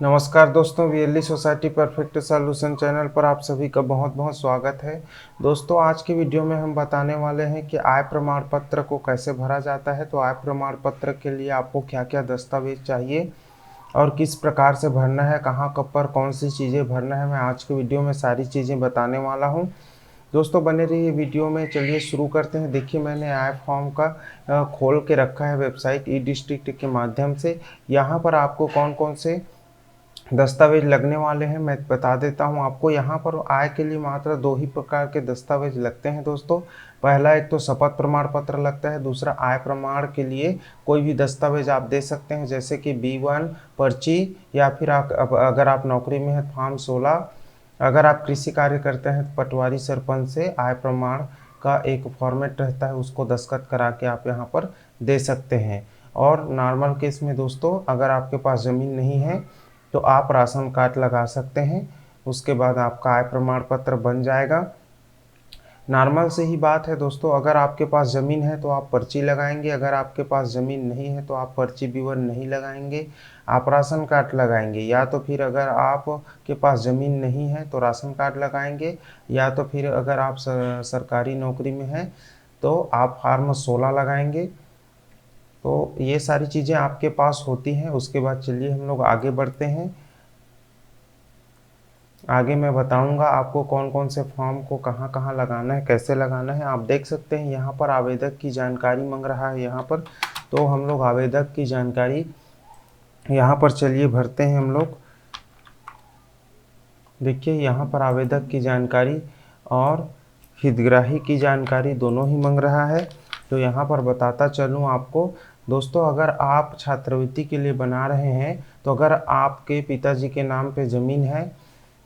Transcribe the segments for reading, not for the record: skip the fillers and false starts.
नमस्कार दोस्तों, VLE society perfect solution channel पर आप सभी का बहुत बहुत स्वागत है। दोस्तों, आज की वीडियो में हम बताने वाले हैं कि आय प्रमाण पत्र को कैसे भरा जाता है। तो आय प्रमाण पत्र के लिए आपको क्या क्या दस्तावेज चाहिए और किस प्रकार से भरना है, कहाँ कब पर कौन सी चीज़ें भरना है, मैं आज की वीडियो में सारी चीज़ें बताने वाला हूँ। दोस्तों, बने रहिए वीडियो में। चलिए शुरू करते हैं। देखिए, मैंने आय फॉर्म का खोल के रखा है वेबसाइट ई डिस्ट्रिक्ट के माध्यम से। यहाँ पर आपको कौन कौन से दस्तावेज लगने वाले हैं मैं बता देता हूं आपको। यहाँ पर आय के लिए मात्र दो ही प्रकार के दस्तावेज लगते हैं दोस्तों। पहला एक तो शपथ प्रमाण पत्र लगता है, दूसरा आय प्रमाण के लिए कोई भी दस्तावेज आप दे सकते हैं, जैसे कि B1 पर्ची, या फिर अगर आप नौकरी में हैं फॉर्म 16, अगर आप कृषि कार्य करते हैं तो पटवारी सरपंच से आय प्रमाण का एक फॉर्मेट रहता है, उसको दस्तखत करा के आप यहाँ पर दे सकते हैं। और नॉर्मल केस में दोस्तों, अगर आपके पास ज़मीन नहीं है तो आप राशन कार्ड लगा सकते हैं। उसके बाद आपका आय प्रमाण पत्र बन जाएगा। नॉर्मल से ही बात है दोस्तों। अगर आपके पास ज़मीन है तो आप पर्ची लगाएंगे, अगर आपके पास ज़मीन नहीं है तो आप पर्ची B1 नहीं लगाएंगे, आप राशन कार्ड लगाएंगे। या तो फिर अगर आपके पास ज़मीन नहीं है तो राशन कार्ड लगाएंगे, या तो फिर अगर आप सरकारी नौकरी में हैं तो आप फार्म 16 लगाएंगे। तो ये सारी चीज़ें आपके पास होती हैं। उसके बाद चलिए हम लोग आगे बढ़ते हैं। आगे मैं बताऊंगा आपको कौन कौन से फॉर्म को कहाँ कहाँ लगाना है, कैसे लगाना है। आप देख सकते हैं यहाँ पर आवेदक की जानकारी मांग रहा है यहाँ पर। तो हम लोग आवेदक की जानकारी यहाँ पर चलिए भरते हैं हम लोग। देखिए, यहाँ पर आवेदक की जानकारी और हितग्राही की जानकारी दोनों ही मांग रहा है। तो यहाँ पर बताता चलूँ आपको दोस्तों, अगर आप छात्रवृत्ति के लिए बना रहे हैं तो अगर आपके पिताजी के नाम पे ज़मीन है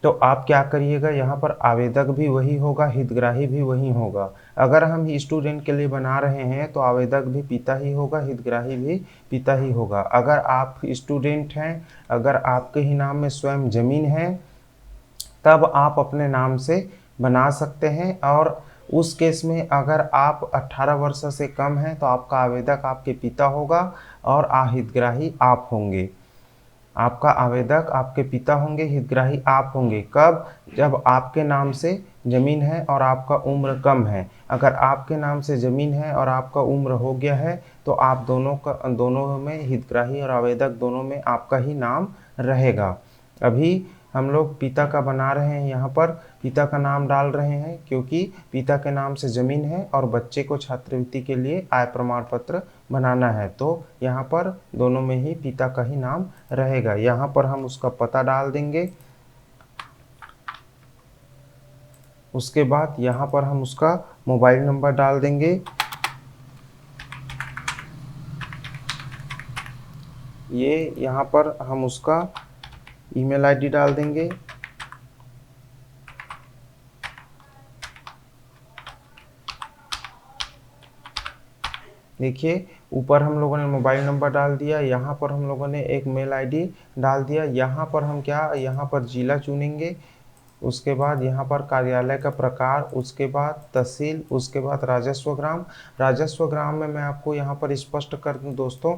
तो आप क्या करिएगा, यहाँ पर आवेदक भी वही होगा, हितग्राही भी वही होगा। अगर हम स्टूडेंट के लिए बना रहे हैं तो आवेदक भी पिता ही होगा, हितग्राही भी पिता ही होगा। अगर आप स्टूडेंट हैं, अगर आपके ही नाम में स्वयं ज़मीन है, तब आप अपने नाम से बना सकते हैं। और उस केस में अगर आप 18 वर्ष से कम हैं तो आपका आवेदक आपके पिता होगा और हितग्राही आप होंगे। आपका आवेदक आपके पिता होंगे, हितग्राही आप होंगे। कब? जब आपके नाम से ज़मीन है और आपका उम्र कम है। अगर आपके नाम से ज़मीन है और आपका उम्र हो गया है तो आप दोनों में, हितग्राही और आवेदक दोनों में आपका ही नाम रहेगा। अभी हम लोग पिता का बना रहे हैं, यहाँ पर पिता का नाम डाल रहे हैं क्योंकि पिता के नाम से ज़मीन है और बच्चे को छात्रवृत्ति के लिए आय प्रमाण पत्र बनाना है। तो यहाँ पर दोनों में ही पिता का ही नाम रहेगा। यहाँ पर हम उसका पता डाल देंगे। उसके बाद यहाँ पर हम उसका मोबाइल नंबर डाल देंगे। ये यहाँ पर हम उसका ईमेल आईडी डाल देंगे। देखिए, ऊपर हम लोगों ने मोबाइल नंबर डाल दिया, यहाँ पर हम लोगों ने एक मेल आईडी डाल दिया। यहाँ पर हम यहाँ पर जिला चुनेंगे। उसके बाद यहाँ पर कार्यालय का प्रकार, उसके बाद तहसील, उसके बाद राजस्व ग्राम। राजस्व ग्राम में मैं आपको यहाँ पर स्पष्ट कर दूँ दोस्तों,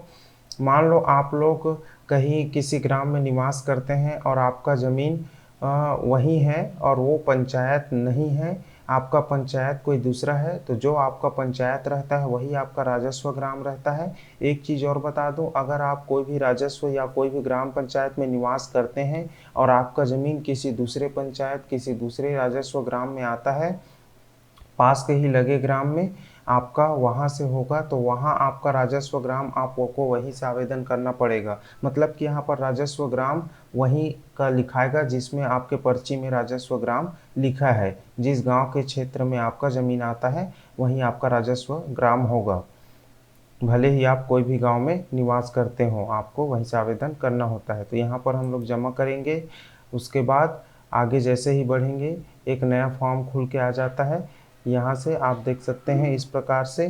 मान लो आप लोग कहीं किसी ग्राम में निवास करते हैं और आपका ज़मीन वही है और वो पंचायत नहीं है, आपका पंचायत कोई दूसरा है, तो जो आपका पंचायत रहता है वही आपका राजस्व ग्राम रहता है। एक चीज़ और बता दूं, अगर आप कोई भी राजस्व या कोई भी ग्राम पंचायत में निवास करते हैं और आपका ज़मीन किसी दूसरे पंचायत, किसी दूसरे राजस्व ग्राम में आता है, पास के ही लगे ग्राम में आपका वहाँ से होगा, तो वहाँ आपका राजस्व ग्राम आपको वहीं से आवेदन करना पड़ेगा। मतलब कि यहाँ पर राजस्व ग्राम वहीं का लिखाएगा जिसमें आपके पर्ची में राजस्व ग्राम लिखा है। जिस गांव के क्षेत्र में आपका ज़मीन आता है वहीं आपका राजस्व ग्राम होगा। भले ही आप कोई भी गांव में निवास करते हो, आपको वहीं से आवेदन करना होता है। तो यहाँ पर हम लोग जमा करेंगे। उसके बाद आगे जैसे ही बढ़ेंगे एक नया फॉर्म खुल के आ जाता है। यहाँ से आप देख सकते हैं इस प्रकार से,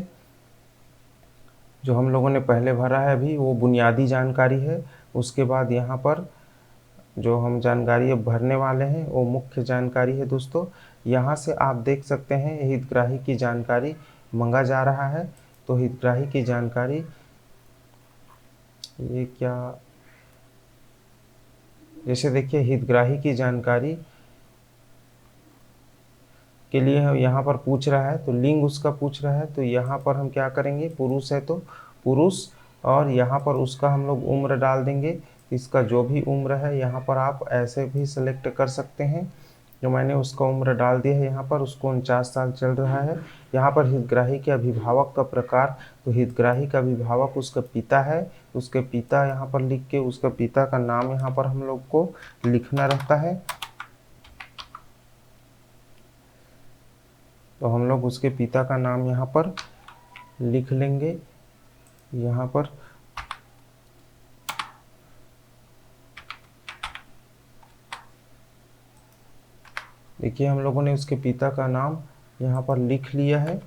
जो हम लोगों ने पहले भरा है अभी वो बुनियादी जानकारी है। उसके बाद यहाँ पर जो हम जानकारी अब भरने वाले हैं वो मुख्य जानकारी है दोस्तों। यहाँ से आप देख सकते हैं हितग्राही की जानकारी मांगा जा रहा है। तो हितग्राही की जानकारी, ये क्या, जैसे देखिए हितग्राही की जानकारी के लिए हम यहाँ पर पूछ रहा है, तो लिंग उसका पूछ रहा है, तो यहाँ पर हम क्या करेंगे, पुरुष है तो पुरुष, और यहाँ पर उसका हम लोग उम्र डाल देंगे। इसका जो भी उम्र है यहाँ पर आप ऐसे भी सेलेक्ट कर सकते हैं। जो मैंने उसका उम्र डाल दिया है यहाँ पर, उसको 49 साल चल रहा है। यहाँ पर हितग्राही के अभिभावक का प्रकार, तो हितग्राही का अभिभावक उसका पिता है, उसके पिता यहाँ पर लिख के उसका पिता का नाम यहाँ पर हम लोग को लिखना रहता है। तो हम लोग उसके पिता का नाम यहाँ पर लिख लेंगे। यहाँ पर देखिए हम लोगों ने उसके पिता का नाम यहाँ पर लिख लिया है।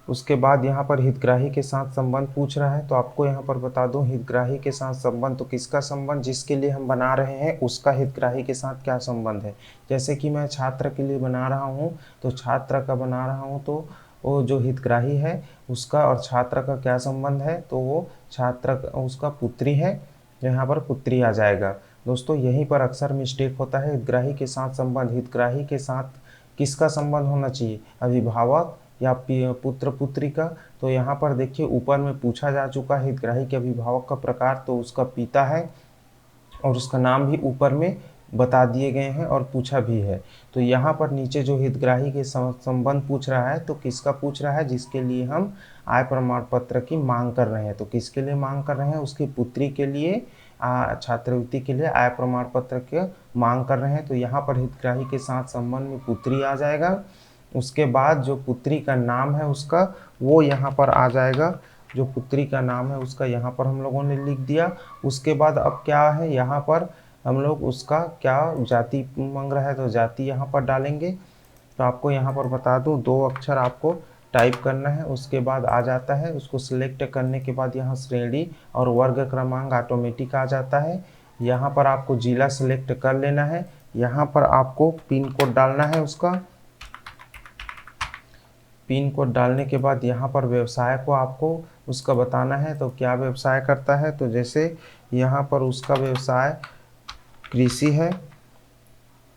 उसके बाद यहाँ पर हितग्राही के साथ संबंध पूछ रहा है, तो आपको यहाँ पर बता दूं हितग्राही के साथ संबंध, तो किसका संबंध, जिसके लिए हम बना रहे हैं उसका हितग्राही के साथ क्या संबंध है। जैसे कि मैं छात्र के लिए बना रहा हूँ, तो छात्र का बना रहा हूँ, तो वो जो हितग्राही है उसका और छात्र का क्या संबंध है, तो वो छात्र उसका पुत्री है, यहाँ पर पुत्री आ जाएगा। दोस्तों यहीं पर अक्सर मिस्टेक होता है, हितग्राही के साथ संबंध, हितग्राही के साथ किसका संबंध होना चाहिए, अभिभावक या पुत्र पुत्री का। तो यहाँ पर देखिए ऊपर में पूछा जा चुका है हितग्राही के अभिभावक का प्रकार, तो उसका पिता है और उसका नाम भी ऊपर में बता दिए गए हैं और पूछा भी है। तो यहाँ पर नीचे जो हितग्राही के संबंध पूछ रहा है, तो किसका पूछ रहा है, जिसके लिए हम आय प्रमाण पत्र की मांग कर रहे हैं। तो किसके लिए मांग कर रहे हैं, उसकी पुत्री के लिए छात्रवृत्ति के लिए आय प्रमाण पत्र के मांग कर रहे हैं। तो यहाँ पर हितग्राही के साथ संबंध में पुत्री आ जाएगा। उसके बाद जो पुत्री का नाम है उसका वो यहाँ पर आ जाएगा, जो पुत्री का नाम है उसका यहाँ पर हम लोगों ने लिख दिया। उसके बाद अब क्या है, यहाँ पर हम लोग उसका क्या जाति मांग रहा है, तो जाति यहाँ पर डालेंगे। तो आपको यहाँ पर बता दूँ 2 अक्षर आपको टाइप करना है, उसके बाद आ जाता है। उसको सिलेक्ट करने के बाद यहाँ श्रेणी और वर्ग क्रमांक ऑटोमेटिक आ जाता है। यहाँ पर आपको जिला सिलेक्ट कर लेना है। यहाँ पर आपको पिन कोड डालना है उसका। पिन कोड डालने के बाद यहाँ पर व्यवसाय को आपको उसका बताना है, तो क्या व्यवसाय करता है। तो जैसे यहाँ पर उसका व्यवसाय कृषि है,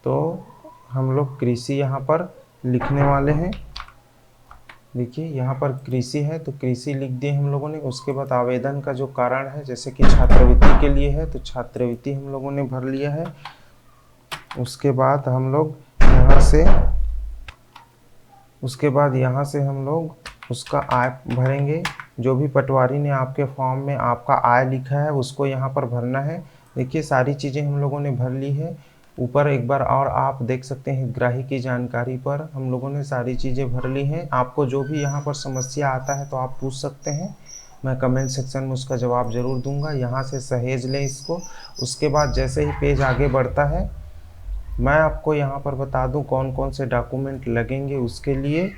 तो हम लोग कृषि यहाँ पर लिखने वाले हैं। देखिए यहाँ पर कृषि है, तो कृषि लिख दिए हम लोगों ने। उसके बाद आवेदन का जो कारण है, जैसे कि छात्रवृत्ति के लिए है, तो छात्रवृत्ति हम लोगों ने भर लिया है। उसके बाद हम लोग यहाँ से हम लोग उसका आय भरेंगे। जो भी पटवारी ने आपके फॉर्म में आपका आय लिखा है उसको यहाँ पर भरना है। देखिए सारी चीज़ें हम लोगों ने भर ली है। ऊपर एक बार और आप देख सकते हैं हितग्राही की जानकारी पर हम लोगों ने सारी चीज़ें भर ली हैं। आपको जो भी यहाँ पर समस्या आता है तो आप पूछ सकते हैं, मैं कमेंट सेक्शन में उसका जवाब ज़रूर दूंगा। यहाँ से सहेज लें इसको। उसके बाद जैसे ही पेज आगे बढ़ता है, मैं आपको यहाँ पर बता दूं कौन कौन से डॉक्यूमेंट लगेंगे, उसके लिए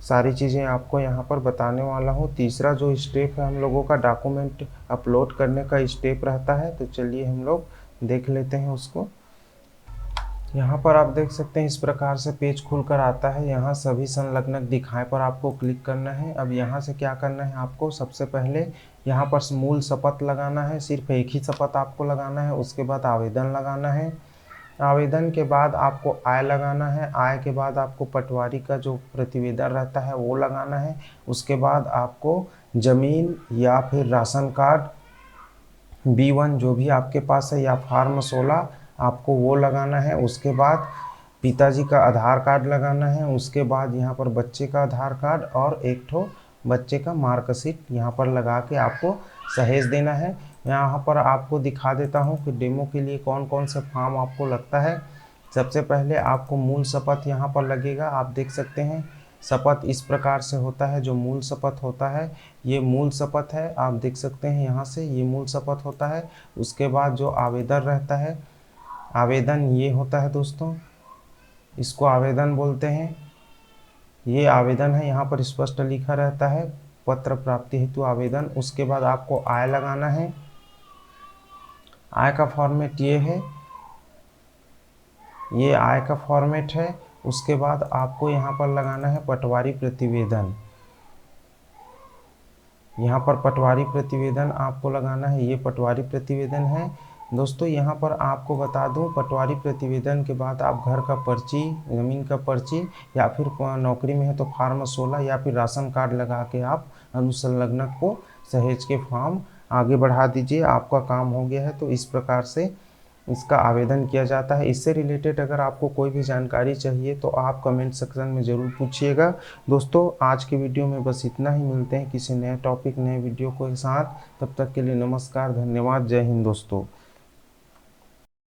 सारी चीज़ें आपको यहाँ पर बताने वाला हूँ। तीसरा जो स्टेप है हम लोगों का डॉक्यूमेंट अपलोड करने का स्टेप रहता है, तो चलिए हम लोग देख लेते हैं उसको। यहाँ पर आप देख सकते हैं इस प्रकार से पेज खुलकर आता है। यहाँ सभी संलग्नक दिखाएं पर आपको क्लिक करना है। अब यहाँ से क्या करना है, आपको सबसे पहले यहाँ पर मूल शपथ लगाना है, सिर्फ एक ही शपथ आपको लगाना है। उसके बाद आवेदन लगाना है। आवेदन के बाद आपको आय लगाना है। आय के बाद आपको पटवारी का जो प्रतिवेदन रहता है वो लगाना है। उसके बाद आपको ज़मीन या फिर राशन कार्ड B1 जो भी आपके पास है या फार्म 16 आपको वो लगाना है। उसके बाद पिताजी का आधार कार्ड लगाना है। उसके बाद यहाँ पर बच्चे का आधार कार्ड और एक ठो बच्चे का मार्कशीट यहाँ पर लगा के आपको सहेज देना है। यहाँ पर आपको दिखा देता हूँ कि डेमो के लिए कौन कौन से फॉर्म आपको लगता है। सबसे पहले आपको मूल शपथ यहाँ पर लगेगा। आप देख सकते हैं शपथ इस प्रकार से होता है। जो मूल शपथ होता है ये मूल शपथ है, आप देख सकते हैं यहाँ से ये मूल शपथ होता है। उसके बाद जो आवेदन रहता है, आवेदन ये होता है दोस्तों, इसको आवेदन बोलते हैं। ये आवेदन है, यहाँ पर स्पष्ट लिखा रहता है पत्र प्राप्ति हेतु आवेदन। उसके बाद आपको आय लगाना है। आय का फॉर्मेट ये है, ये आय का फॉर्मेट है। उसके बाद आपको यहाँ पर लगाना है पटवारी प्रतिवेदन। यहाँ पर पटवारी प्रतिवेदन आपको लगाना है, ये पटवारी प्रतिवेदन है। दोस्तों यहाँ पर आपको बता दूं, पटवारी प्रतिवेदन के बाद आप घर का पर्ची, ज़मीन का पर्ची, या फिर नौकरी में है तो फार्म 16 या फिर राशन कार्ड लगा के आप अनुसंलग्नक को सहेज के फॉर्म आगे बढ़ा दीजिए। आपका काम हो गया है। तो इस प्रकार से इसका आवेदन किया जाता है। इससे रिलेटेड अगर आपको कोई भी जानकारी चाहिए तो आप कमेंट सेक्शन में ज़रूर पूछिएगा। दोस्तों आज के वीडियो में बस इतना ही। मिलते हैं किसी नए टॉपिक, नए वीडियो के साथ। तब तक के लिए नमस्कार, धन्यवाद, जय हिंद दोस्तों।